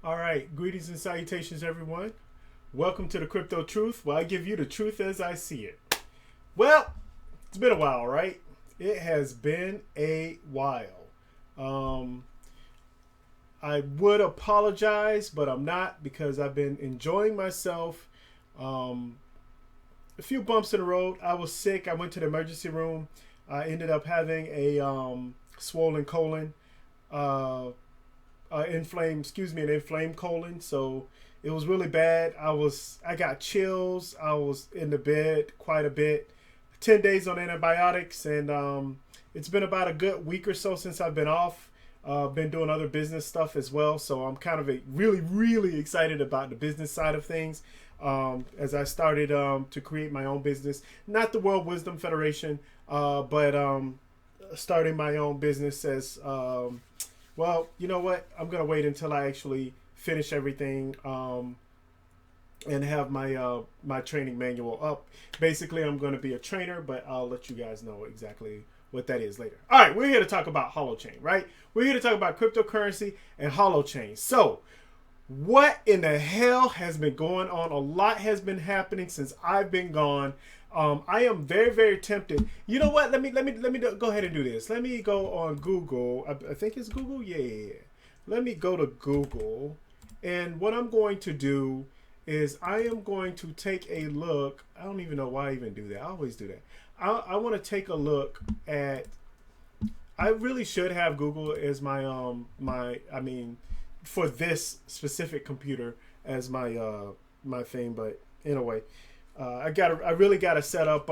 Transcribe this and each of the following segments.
All right, greetings and salutations, everyone. Welcome to the Crypto Truth, where I give you the truth as I see it. Well, it's been a while, right? It has been a while. Um, I would apologize, but I'm not because I've been enjoying myself. Um, a few bumps in the road. I was sick. I went to the emergency room. I ended up having a swollen colon. Uh, an inflamed colon. So it was really bad. I got chills. I was in the bed quite a bit. 10 days on antibiotics, and it's been about a good week or so since I've been off. Been doing other business stuff as well. So I'm kind of really excited about the business side of things. As I started to create my own business, not the World Wisdom Federation, but starting my own business as well, you know what? I'm gonna wait until I actually finish everything and have my training manual up. Basically, I'm gonna be a trainer, but I'll let you guys know exactly what that is later. All right, we're here to talk about Holochain, right? We're here to talk about cryptocurrency and Holochain. So, what in the hell has been going on? A lot has been happening since I've been gone. I am very tempted. You know what? Let me go ahead and do this. Let me go on Google. I think it's Google. Yeah. Let me go to Google, and what I'm going to do is I am going to take a look. I don't even know why I even do that. I always do that. I want to take a look at. I really should have Google as my for this specific computer as my thing, but anyway. I really gotta set up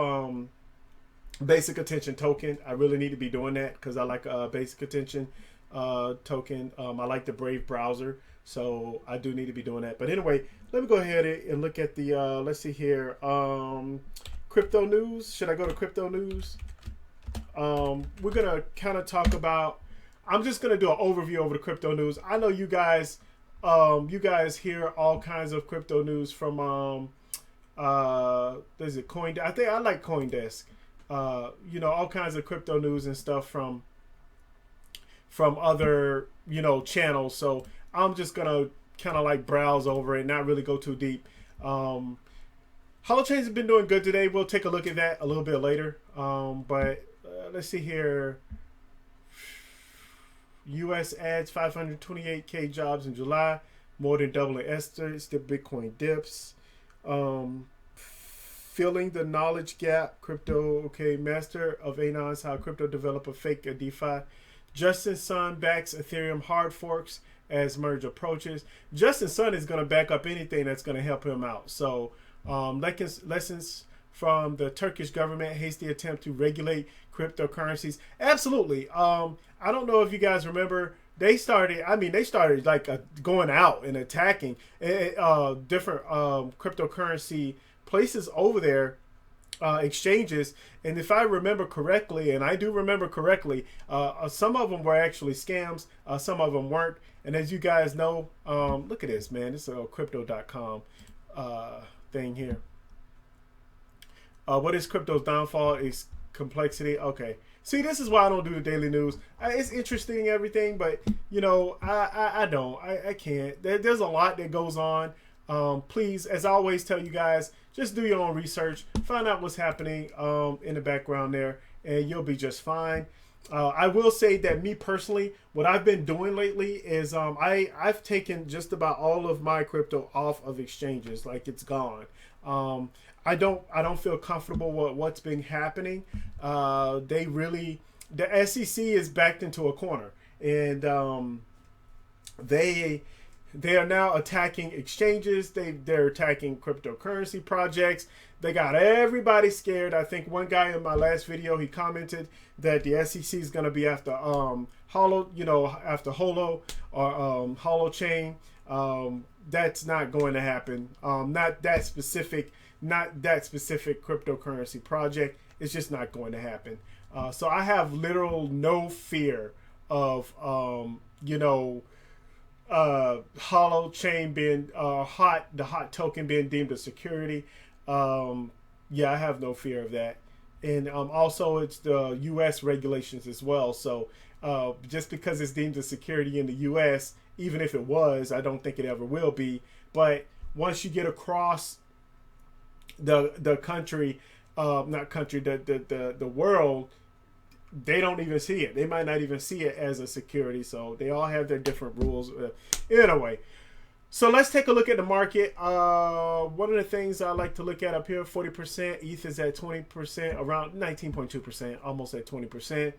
basic attention token. I really need to be doing that because I like basic attention token. I like the Brave browser, so I do need to be doing that. But anyway, let me go ahead and look at the let's see here, crypto news. Should I go to crypto news? We're gonna kind of talk about. I'm just gonna do an overview over the crypto news. I know you guys hear all kinds of crypto news from is it Coin? I think I like CoinDesk. All kinds of crypto news and stuff from other channels. So I'm just gonna kind of like browse over it, not really go too deep. Holochains has been doing good today. We'll take a look at that a little bit later. But let's see here. U.S. adds 528K jobs in July, more than doubling estimates. The Bitcoin dips. Filling the knowledge gap. Crypto, okay. Master of Anons, how crypto developer fake a DeFi. Justin Sun backs Ethereum hard forks as merge approaches. Justin Sun is going to back up anything that's going to help him out. So, lessons from the Turkish government, hasty attempt to regulate cryptocurrencies. Absolutely. I don't know if you guys remember, they started like going out and attacking different cryptocurrency places over there, exchanges. And if I remember correctly, and I do remember correctly, some of them were actually scams. Some of them weren't. And as you guys know, look at this, man. This is a crypto.com thing here. What is crypto's downfall is complexity. Okay. See, this is why I don't do the daily news. It's interesting, everything, but, I can't. There's a lot that goes on. Please, as I always tell you guys, just do your own research. Find out what's happening in the background there, and you'll be just fine. I will say that me personally, what I've been doing lately is I've taken just about all of my crypto off of exchanges. Like, it's gone. I don't feel comfortable with what's been happening. The SEC is backed into a corner, and they are now attacking exchanges. They're attacking cryptocurrency projects. They got everybody scared. I think one guy in my last video, he commented that the SEC is going to be after after Holo or Holochain. That's not going to happen. Not that specific cryptocurrency project. It's just not going to happen. So I have literal no fear of Holochain being the hot token being deemed a security. I have no fear of that. And also it's the U.S. regulations as well. So just because it's deemed a security in the U.S. Even if it was, I don't think it ever will be. But once you get across the country, not country, the world, they don't even see it. They might not even see it as a security. So they all have their different rules. Anyway, so let's take a look at the market. One of the things I like to look at up here, 40%. ETH is at 20%, around 19.2%, almost at 20%.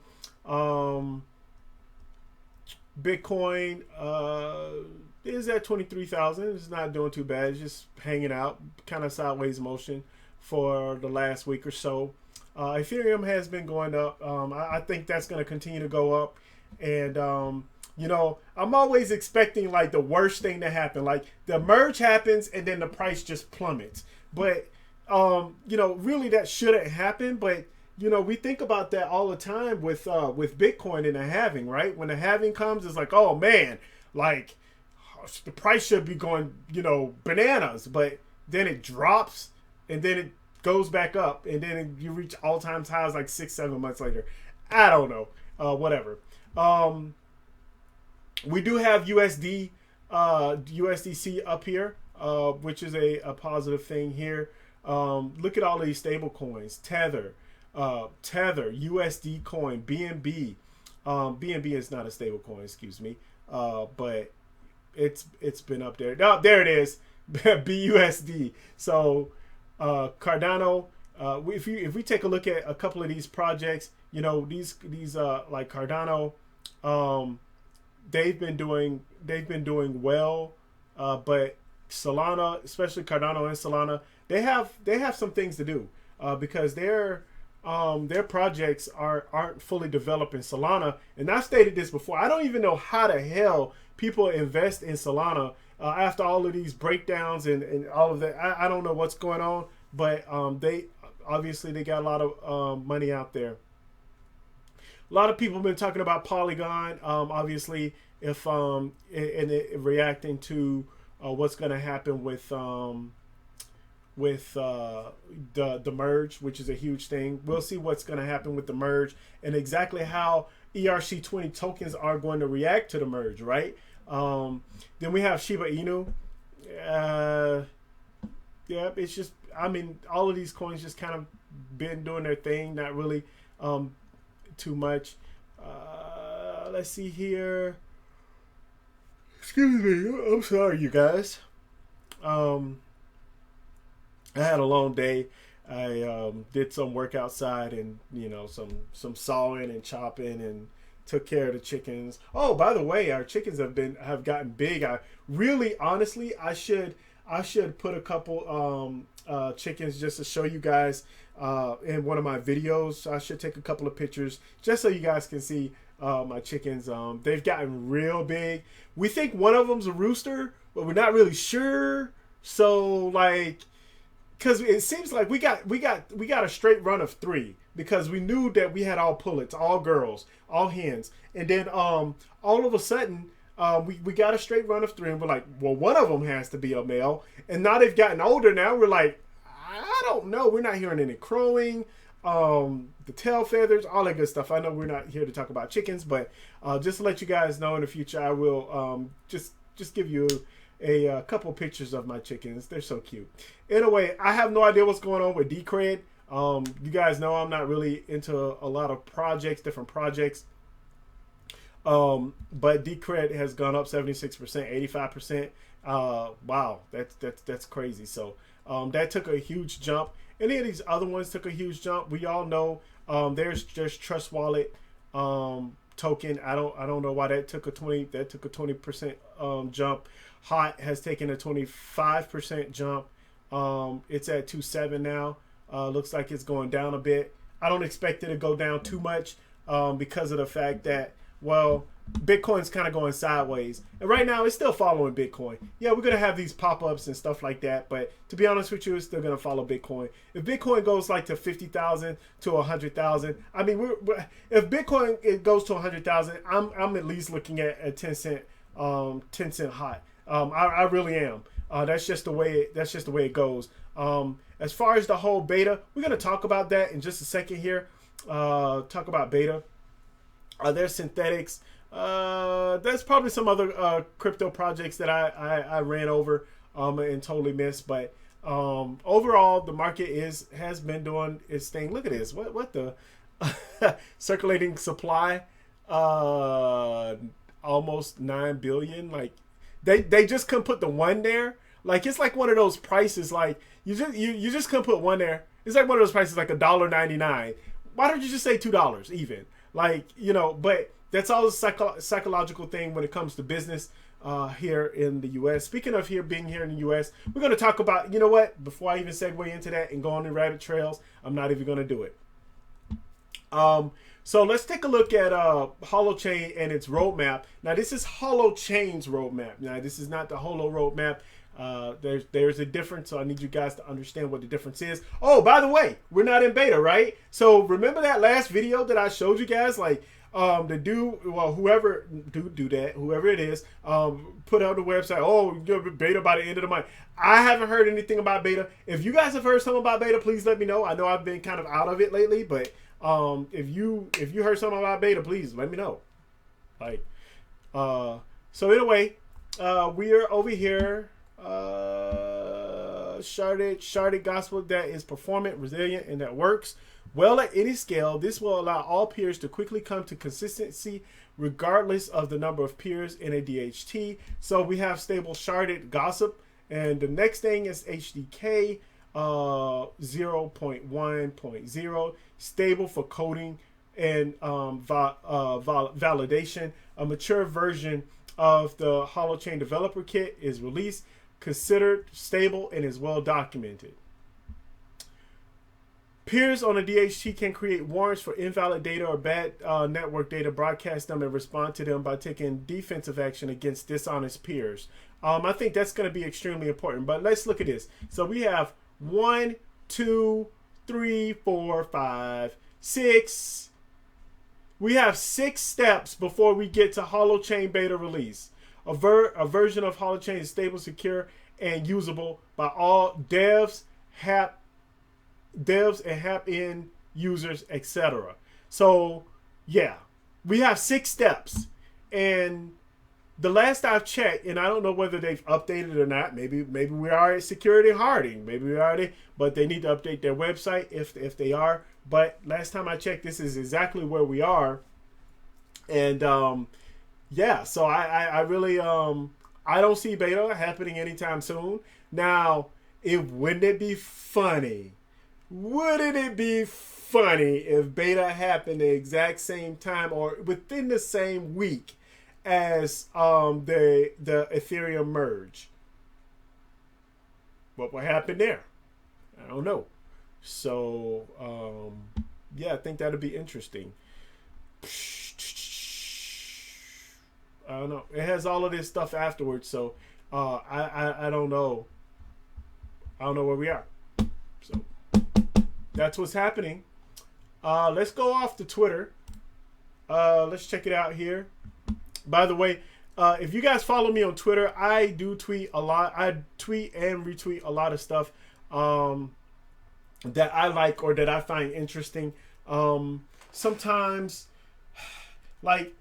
Bitcoin is at 23,000. It's not doing too bad. It's just hanging out, kind of sideways motion for the last week or so. Ethereum has been going up. I think that's going to continue to go up. And, you know, I'm always expecting like the worst thing to happen. Like the merge happens and then the price just plummets. But, you know, really that shouldn't happen. But, you know, we think about that all the time with Bitcoin and the halving, right? When the halving comes, it's like, oh, man, like the price should be going, you know, bananas. But then it drops and then it goes back up, and then you reach all-time highs like 6-7 months later. I don't know. Whatever. We do have USDC up here, which is a positive thing here. Look at all these stable coins. Tether, USD coin, BNB. BNB is not a stable coin, excuse me. But it's been up there. Oh, there it is. BUSD. So Cardano, if we take a look at a couple of these projects, you know, these like Cardano, they've been doing well, but Solana, especially Cardano and Solana, they have some things to do, because their projects aren't fully developed in Solana. And I've stated this before. I don't even know how the hell people invest in Solana after all of these breakdowns and all of that. I don't know what's going on, but they got a lot of money out there. A lot of people have been talking about Polygon, obviously, if and reacting to what's going to happen with the merge, which is a huge thing. We'll see what's going to happen with the merge and exactly how ERC20 tokens are going to react to the merge, right? Then we have Shiba Inu. Yeah, it's just, I mean, all of these coins just kind of been doing their thing, not really too much. Let's see here. Excuse me, I'm sorry, you guys. I had a long day. I did some work outside and, you know, some sawing and chopping and took care of the chickens. Oh, by the way, our chickens have gotten big. Honestly, I should put a couple chickens just to show you guys in one of my videos. I should take a couple of pictures just so you guys can see my chickens. They've gotten real big. We think one of them's a rooster, but we're not really sure. So like, because it seems like we got a straight run of 3, because we knew that we had all pullets, all girls, all hens, and then all of a sudden we got a straight run of 3, and we're like, well, one of them has to be a male. And now they've gotten older. Now we're like, I don't know. We're not hearing any crowing, the tail feathers, all that good stuff. I know we're not here to talk about chickens, but just to let you guys know, in the future I will just give you a couple pictures of my chickens. They're so cute. Anyway, I have no idea what's going on with Decred. You guys know I'm not really into a lot of different projects. But Decred has gone up 76%, 85%. Wow, that's crazy. So that took a huge jump. Any of these other ones took a huge jump. We all know there's Trust Wallet token. I don't know why that took a 20% jump. Hot has taken a 25% jump. It's at 2.7 now. Looks like it's going down a bit. I don't expect it to go down too much because of the fact that, well, Bitcoin's kind of going sideways. And right now, it's still following Bitcoin. Yeah, we're going to have these pop-ups and stuff like that. But to be honest with you, it's still going to follow Bitcoin. If Bitcoin goes like to 50,000 to 100,000, I mean, if Bitcoin goes to 100,000, I'm at least looking at a 10 cent hot. I really am. That's just the way it goes. As far as the whole beta, we're going to talk about that in just a second here. Talk about beta. There's synthetics. There's probably some other crypto projects that I ran over and totally missed. But overall, the market has been doing its thing. Look at this. What the circulating supply? Almost 9 billion. Like they just couldn't put the one there. Like it's like one of those prices. Like you just couldn't put one there. It's like one of those prices, like $1.99. Why don't you just say $2 even? Like, but that's all a psychological thing when it comes to business here in the U.S. Speaking of being here in the U.S., we're going to talk about, you know what? Before I even segue into that and go on the rabbit trails, I'm not even going to do it. So let's take a look at Holochain and its roadmap. Now, this is Holochain's roadmap. Now, this is not the Holo roadmap. There's a difference, so I need you guys to understand what the difference is. Oh, by the way, we're not in beta, right? So remember that last video that I showed you guys, like the dude, well, whoever it is, put out the website. Oh, beta by the end of the month. I haven't heard anything about beta. If you guys have heard something about beta, please let me know. I know I've been kind of out of it lately, but if you heard something about beta, please let me know. Like, so anyway, we are over here. Sharded gospel that is performant, resilient, and that works well at any scale. This will allow all peers to quickly come to consistency regardless of the number of peers in a DHT. So we have stable sharded gossip, and the next thing is HDK 0.1.0, stable for coding and validation. A mature version of the Holochain developer kit is released, considered stable, and is well documented. Peers on a DHT can create warrants for invalid data or bad network data, broadcast them, and respond to them by taking defensive action against dishonest peers. I think that's going to be extremely important. But let's look at this. So we have 1, 2, 3, 4, 5, 6. We have 6 steps before we get to Holochain beta release. A version of Holochain is stable, secure, and usable by all devs, and HAP-in users, etc. So, yeah, we have 6 steps. And the last I've checked, and I don't know whether they've updated or not. Maybe we are at security hardening. Maybe we are, but they need to update their website if they are. But last time I checked, this is exactly where we are. And yeah, so I really I don't see beta happening anytime soon. Now, wouldn't it be funny? Wouldn't it be funny if beta happened the exact same time or within the same week as the Ethereum merge? What would happen there? I don't know. So yeah, I think that'd be interesting. I don't know. It has all of this stuff afterwards, so I don't know. I don't know where we are. So that's what's happening. Let's go off to Twitter. Let's check it out here. By the way, if you guys follow me on Twitter, I do tweet a lot. I tweet and retweet a lot of stuff that I like or that I find interesting. Sometimes, like,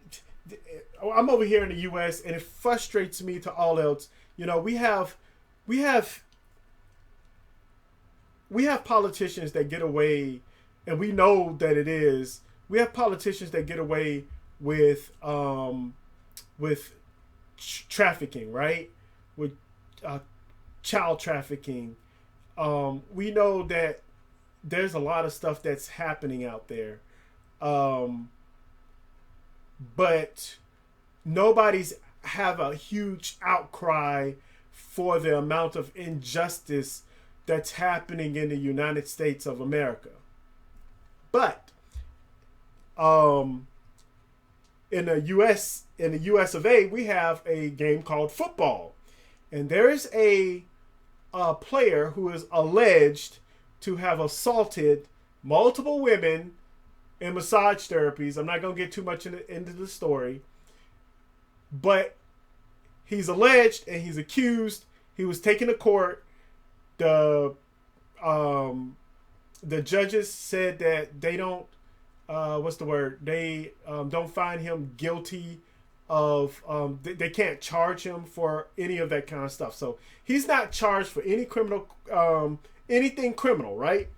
I'm over here in the U.S. and it frustrates me to all else. You know, we have politicians that get away, and we know that it is. We have politicians that get away with trafficking, right? With child trafficking. We know that there's a lot of stuff that's happening out there. But nobody's have a huge outcry for the amount of injustice that's happening in the United States of America. But in the US of A, we have a game called football. And there is a player who is alleged to have assaulted multiple women in massage therapies. I'm not going to get too much into the story. But he's alleged and he's accused. He was taken to court. The judges said that they don't what's the word? They don't find him guilty of they can't charge him for any of that kind of stuff. So he's not charged for any criminal anything criminal, right?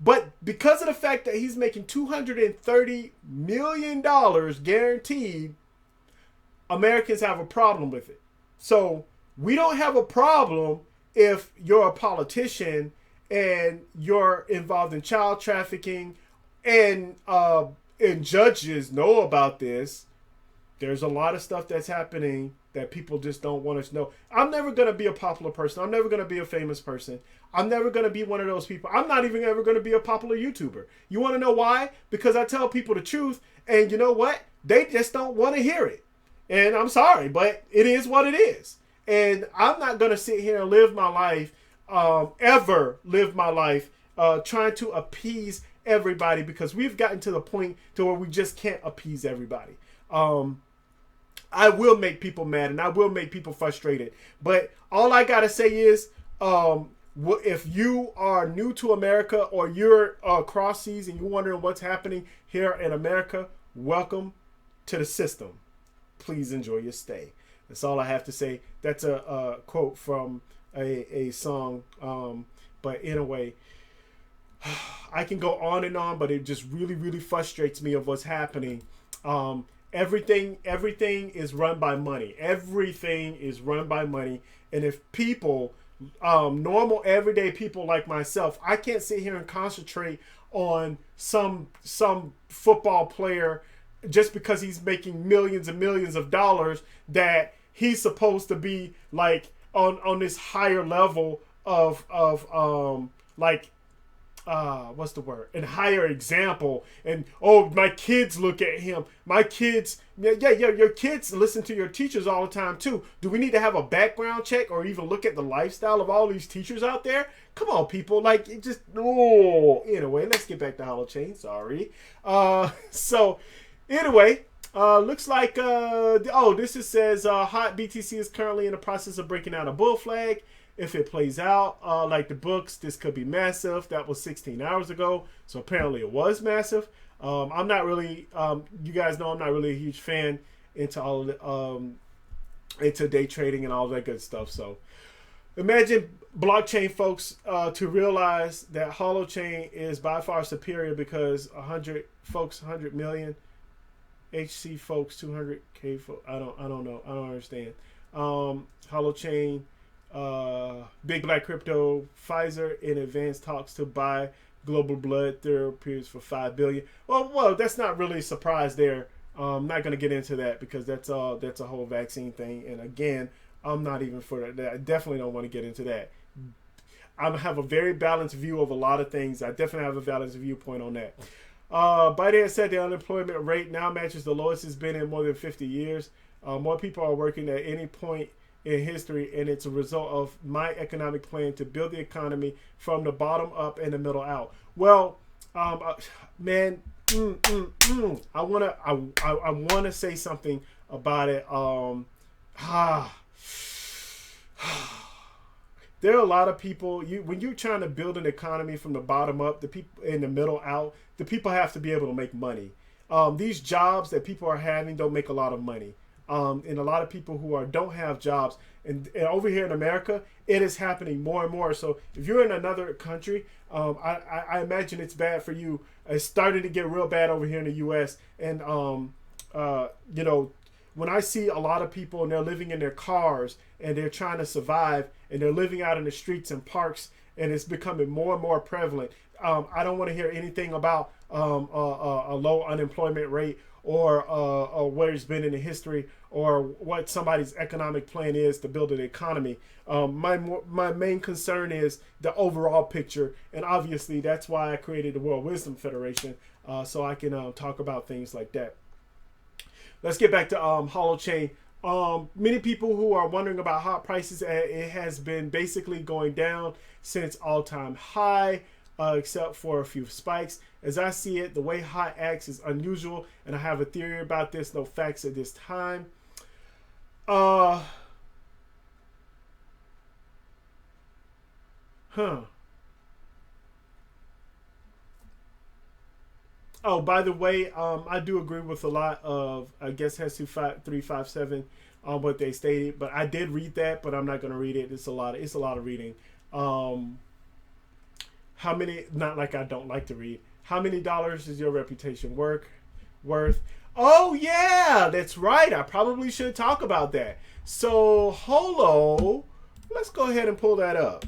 But because of the fact that he's making $230 million guaranteed, Americans have a problem with it. So we don't have a problem if you're a politician and you're involved in child trafficking, and judges know about this. There's a lot of stuff that's happening that people just don't want us to know. I'm never going to be a popular person. I'm never going to be a famous person. I'm never going to be one of those people. I'm not even ever going to be a popular YouTuber. You want to know why? Because I tell people the truth, and you know what? They just don't want to hear it. And I'm sorry, but it is what it is. And I'm not going to sit here and live my life, ever live my life trying to appease everybody, because we've gotten to the point to where we just can't appease everybody. I will make people mad and I will make people frustrated. But all I got to say is, if you are new to America or you're cross seas and you're wondering what's happening here in America, welcome to the system. Please enjoy your stay. That's all I have to say. That's a quote from a song. But in a way, I can go on and on, but it just really, really frustrates me of what's happening. Everything is run by money. Everything is run by money. And if people, normal everyday people like myself, I can't sit here and concentrate on some football player just because he's making millions and millions of dollars, that he's supposed to be like on this higher level of like what's the word? And higher example. And oh, my kids look at him. My kids, yeah, your kids listen to your teachers all the time too. Do we need to have a background check or even look at the lifestyle of all these teachers out there? Come on, people. Like, it just, oh. Anyway, let's get back to Holochain. Sorry. So anyway, looks like this says hot BTC is currently in the process of breaking out a bull flag. If it plays out like the books, this could be massive. That was 16 hours ago, so apparently it was massive. I'm not really, you guys know, I'm not really a huge fan into all of into day trading and all that good stuff. So imagine blockchain folks to realize that Holochain is by far superior, because 100 folks, 100 million, HC folks, 200K folks. I don't know. I don't understand. Holochain. Big Black Crypto, Pfizer in advanced talks to buy global blood therapies for $5 billion. Well, that's not really a surprise there. I'm not going to get into that because that's a whole vaccine thing. And again, I'm not even for that. I definitely don't want to get into that. I have a very balanced view of a lot of things. I definitely have a balanced viewpoint on that. Biden said the unemployment rate now matches the lowest it's been in more than 50 years. More people are working at any point in history, and it's a result of my economic plan to build the economy from the bottom up and the middle out. Well, man, I wanna say something about it. There are a lot of people. When you're trying to build an economy from the bottom up, the people in the middle out, the people have to be able to make money. These jobs that people are having don't make a lot of money. And a lot of people who don't have jobs, and over here in America, it is happening more and more. So if you're in another country, I imagine it's bad for you. It's starting to get real bad over here in the U.S. And when I see a lot of people and they're living in their cars and they're trying to survive and they're living out in the streets and parks, and it's becoming more and more prevalent. I don't want to hear anything about a low unemployment rate or where it's been in the history, or what somebody's economic plan is to build an economy. My main concern is the overall picture, and obviously that's why I created the World Wisdom Federation, so I can talk about things like that. Let's get back to Holochain. Many people who are wondering about hot prices, it has been basically going down since all-time high, except for a few spikes. As I see it, the way hot acts is unusual, and I have a theory about this. No facts at this time. Oh, by the way, I do agree with a lot of, I guess, Hesu 357 on what they stated, but I did read that, but I'm not going to read it. It's a lot. It's a lot of reading. Um, how many? Not like I don't like to read. How many dollars is your reputation worth? Oh yeah, that's right. I probably should talk about that. So Holo, let's go ahead and pull that up.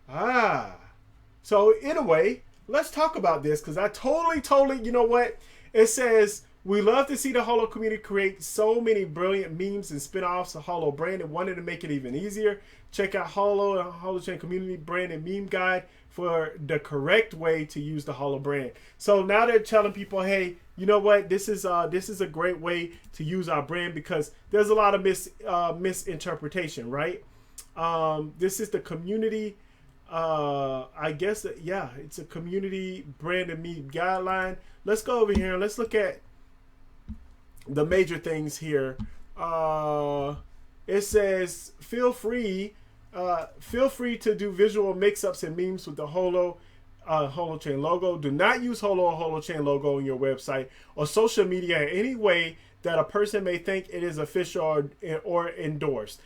Ah. So anyway, let's talk about this because I totally, you know what? It says we love to see the Holo community create so many brilliant memes and spin-offs of Holo brand and wanted to make it even easier. Check out Holo and Holochain community brand and meme guide for the correct way to use the Holo brand. So now they're telling people, hey, you know what? This is a great way to use our brand because there's a lot of misinterpretation, right? This is the community. I guess yeah, it's a community brand and meme guideline. Let's go over here and let's look at the major things here. It says feel free to do visual mix-ups and memes with the Holochain logo. Do not use Holo or Holochain logo on your website or social media in any way that a person may think it is official or endorsed.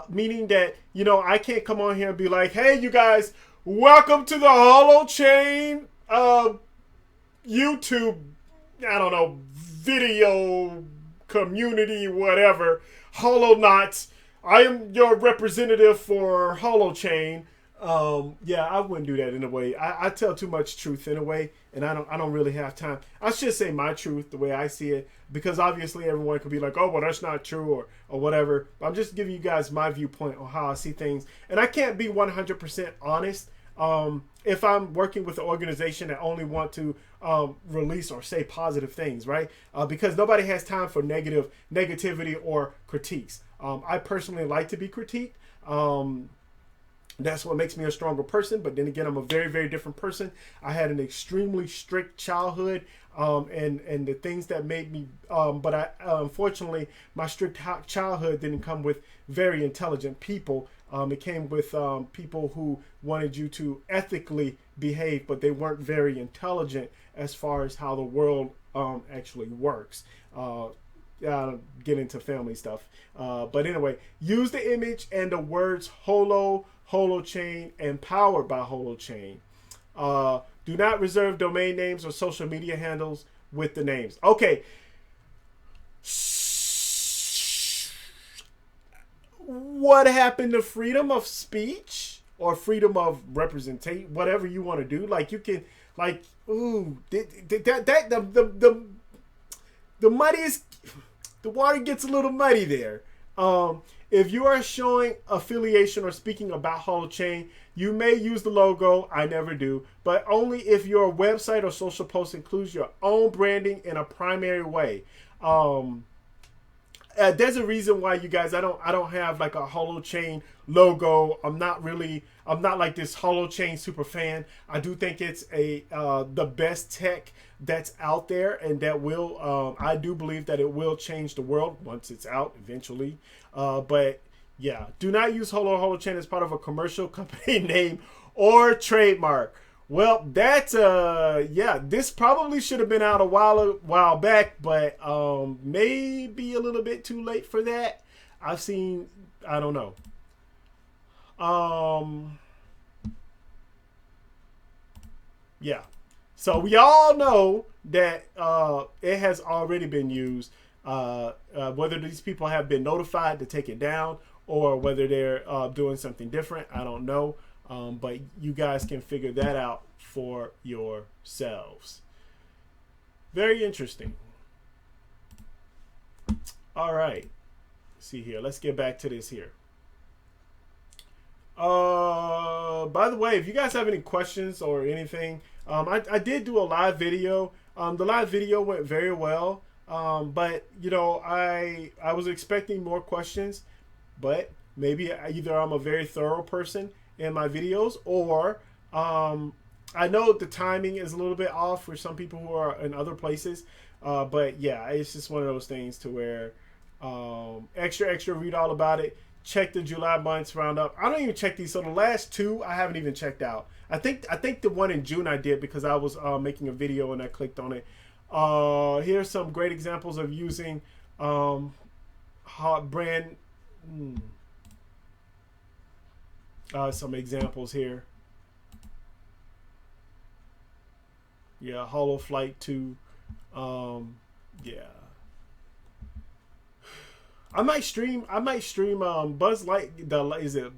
Meaning that, you know, I can't come on here and be like, hey, you guys, welcome to the Holochain YouTube, I don't know, video community, whatever, Holonauts. I am your representative for Holochain. Yeah, I wouldn't do that in a way. I tell too much truth in a way, and I don't really have time. I should say my truth the way I see it, because obviously everyone could be like, oh, well, that's not true or whatever. I'm just giving you guys my viewpoint on how I see things, and I can't be 100% honest. If I'm working with an organization that only want to release or say positive things, right? Because nobody has time for negativity or critiques. I personally like to be critiqued. That's what makes me a stronger person. But then again, I'm a very, very different person. I had an extremely strict childhood, and the things that made me, but I unfortunately, my strict childhood didn't come with very intelligent people. It came with people who wanted you to ethically behave, but they weren't very intelligent as far as how the world actually works. Get into family stuff. But anyway, use the image and the words Holo, Holochain, and powered by Holochain. Do not reserve domain names or social media handles with the names. Okay. What happened to freedom of speech or freedom of representation, whatever you want to do? Like you can, like, ooh, the muddiest, the water gets a little muddy there. If you are showing affiliation or speaking about Holochain, you may use the logo. I never do, but only if your website or social post includes your own branding in a primary way. There's a reason why, you guys, I don't have like a Holochain logo. I'm not like this Holochain super fan. I do think it's the best tech that's out there, and that will I do believe that it will change the world once it's out eventually. But yeah, do not use Holochain as part of a commercial company name or trademark. Well, that's yeah, this probably should have been out a while back, but maybe a little bit too late for that. I've seen, I don't know. Yeah. So we all know that it has already been used. Whether these people have been notified to take it down or whether they're doing something different, I don't know. But you guys can figure that out for yourselves. Very interesting. All right. See here. Let's get back to this here. By the way, if you guys have any questions or anything, I did do a live video. The live video went very well. But you know, I was expecting more questions, but maybe either I'm a very thorough person in my videos, or I know the timing is a little bit off for some people who are in other places. But yeah, it's just one of those things to where extra read all about it. check the July months roundup. I don't even check these. So the last two I haven't even checked out. I think the one in June I did because I was making a video and I clicked on it. Here's some great examples of using hot brand. Some examples here. Yeah, Holo Flight 2. Yeah. I might stream Buzz Light. Is it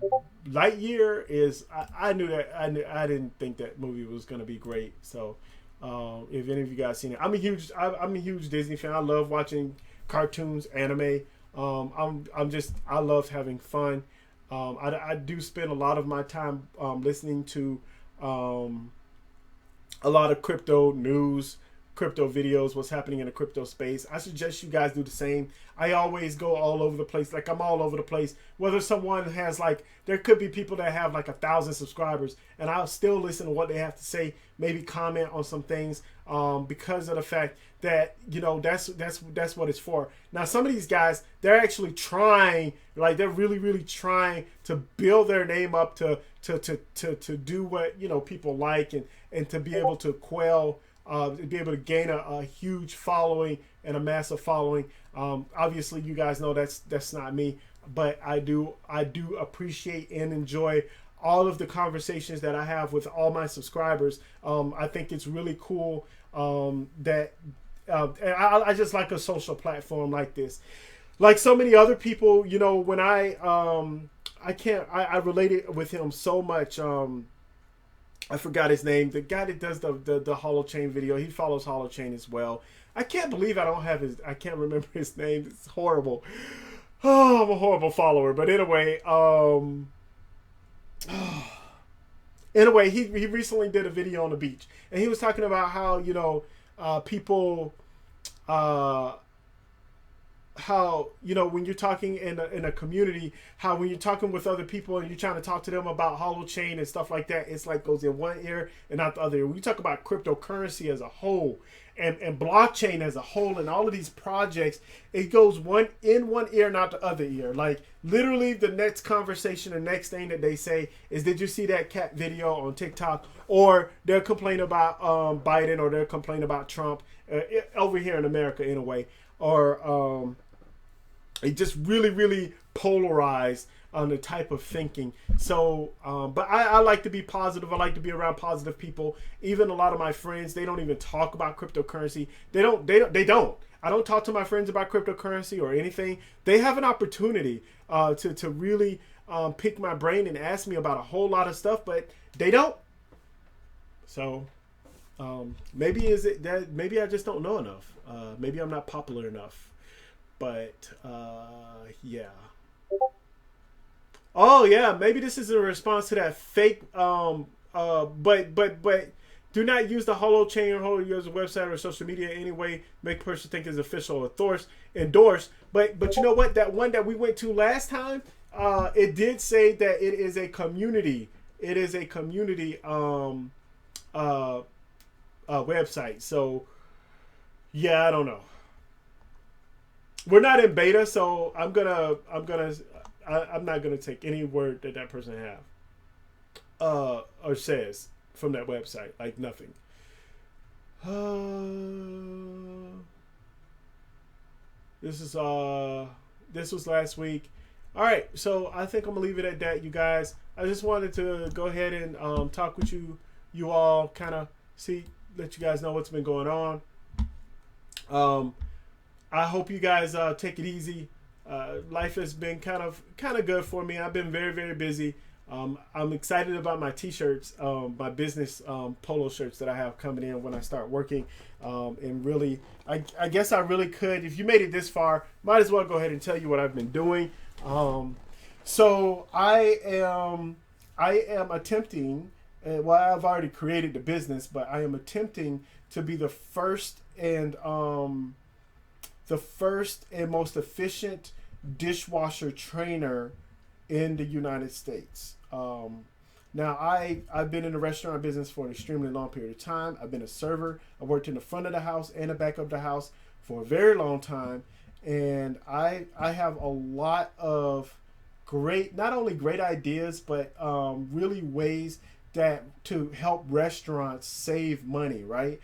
Lightyear? I knew that I didn't think that movie was gonna be great. So if any of you guys seen it, I'm a huge Disney fan. I love watching cartoons, anime. I love having fun. I do spend a lot of my time listening to a lot of crypto news, crypto videos, what's happening in the crypto space. I suggest you guys do the same. I always go all over the place. Like, I'm all over the place. Whether someone has, like, there could be people that have like 1,000 subscribers, and I'll still listen to what they have to say, maybe comment on some things, because of the fact that, you know, that's what it's for. Now, some of these guys, they're actually trying, like, they're really trying to build their name up to do what, you know, people like, and to be able to quell, be able to gain a huge following and a massive following. Obviously, you guys know that's not me, but I do appreciate and enjoy all of the conversations that I have with all my subscribers. I think it's really cool that I just like a social platform like this. Like so many other people, you know, when I related with him so much. I forgot his name. The guy that does the Holochain video, he follows Holochain as well. I can't believe I can't remember his name. It's horrible. Oh, I'm a horrible follower. But anyway, he recently did a video on the beach, and he was talking about how, you know, people, how, you know, when you're talking in a community, how when you're talking with other people and you're trying to talk to them about Holochain and stuff like that, it's like goes in one ear and not the other ear. When you talk about cryptocurrency as a whole and blockchain as a whole and all of these projects, it goes one ear, not the other ear. Like, literally the next conversation, the next thing that they say is, did you see that cat video on TikTok? Or they'll complain about Biden, or they'll complain about Trump, over here in America anyway. Or it just really polarized on the type of thinking. So, but I like to be positive. I like to be around positive people. Even a lot of my friends, they don't even talk about cryptocurrency. They don't. I don't talk to my friends about cryptocurrency or anything. They have an opportunity to really pick my brain and ask me about a whole lot of stuff, but they don't. So maybe I just don't know enough. Maybe I'm not popular enough. But yeah. Oh yeah, maybe this is a response to that fake. But do not use the Holochain or Holochain's website or social media in any way make a person think is official or endorsed. But you know what? That one that we went to last time, it did say that it is a community. It is a community website. So yeah, I don't know. We're not in beta, so I'm not gonna take any word that person have or says from that website. Like, nothing. This was last week. All right, so I think I'm gonna leave it at that, you guys. I just wanted to go ahead and talk with you all, kind of let you guys know what's been going on. I hope you guys take it easy. Life has been kind of good for me. I've been very busy. I'm excited about my t-shirts, my business polo shirts that I have coming in when I start working. And really, I guess I really could. If you made it this far, might as well go ahead and tell you what I've been doing. So I am attempting. Well, I've already created the business, but I am attempting to be the first and most efficient dishwasher trainer in the United States. Now, I've been in the restaurant business for an extremely long period of time. I've been a server. I worked in the front of the house and the back of the house for a very long time. And I have a lot of great, not only great ideas, but really ways that to help restaurants save money, right?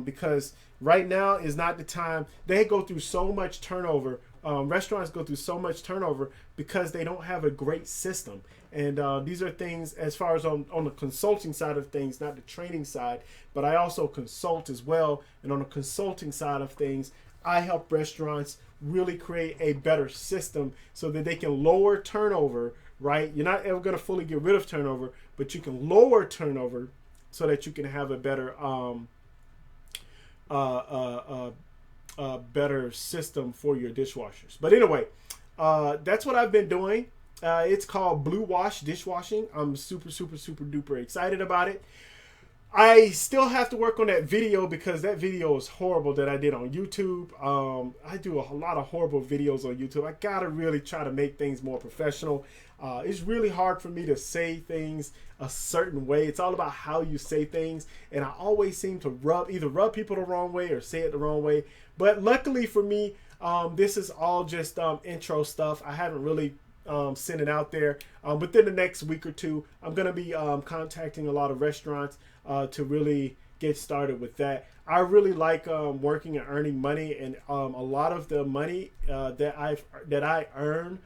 Because right now is not the time. They go through so much turnover. Restaurants go through so much turnover because they don't have a great system. And these are things as far as on the consulting side of things, not the training side, but I also consult as well. And on the consulting side of things, I help restaurants really create a better system so that they can lower turnover, right? You're not ever going to fully get rid of turnover, but you can lower turnover so that you can have a better better system for your dishwashers. But anyway, that's what I've been doing. It's called Blue Wash Dishwashing. I'm super duper excited about it. I still have to work on that video because that video is horrible that I did on YouTube. I do a lot of horrible videos on YouTube. I gotta really try to make things more professional. It's really hard for me to say things a certain way. It's all about how you say things, and I always seem to either rub people the wrong way or say it the wrong way. But luckily for me, this is all just intro stuff. I haven't really sent it out there. Within the next week or two, I'm going to be contacting a lot of restaurants to really get started with that. I really like working and earning money, and a lot of the money that I earn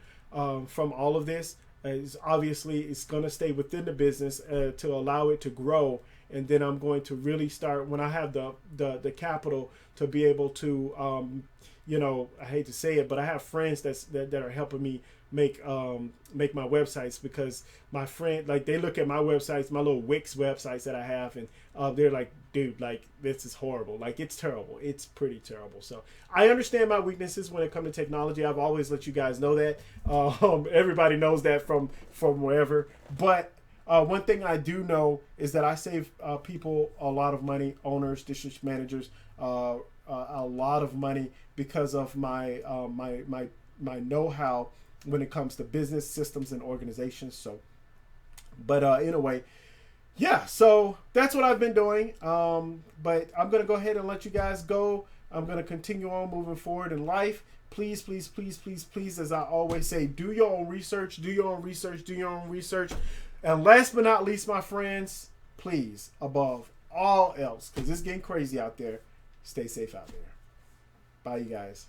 from all of this is obviously it's going to stay within the business to allow it to grow. And then I'm going to really start when I have the capital to be able to, you know, I hate to say it, but I have friends that are helping me make my websites, because my friend, like, they look at my websites, my little Wix websites that I have, and they're like, dude, like, this is horrible. Like, it's terrible. It's pretty terrible. So I understand my weaknesses when it comes to technology. I've always let you guys know that. Everybody knows that from wherever. But one thing I do know is that I save people a lot of money, owners, district managers, a lot of money because of my my know-how when it comes to business systems and organizations. So, but anyway, yeah, so that's what I've been doing. But I'm going to go ahead and let you guys go. I'm going to continue on moving forward in life. Please, please, please, please, please, as I always say, do your own research, do your own research, do your own research. And last but not least, my friends, please, above all else, because it's getting crazy out there, stay safe out there. Bye, you guys.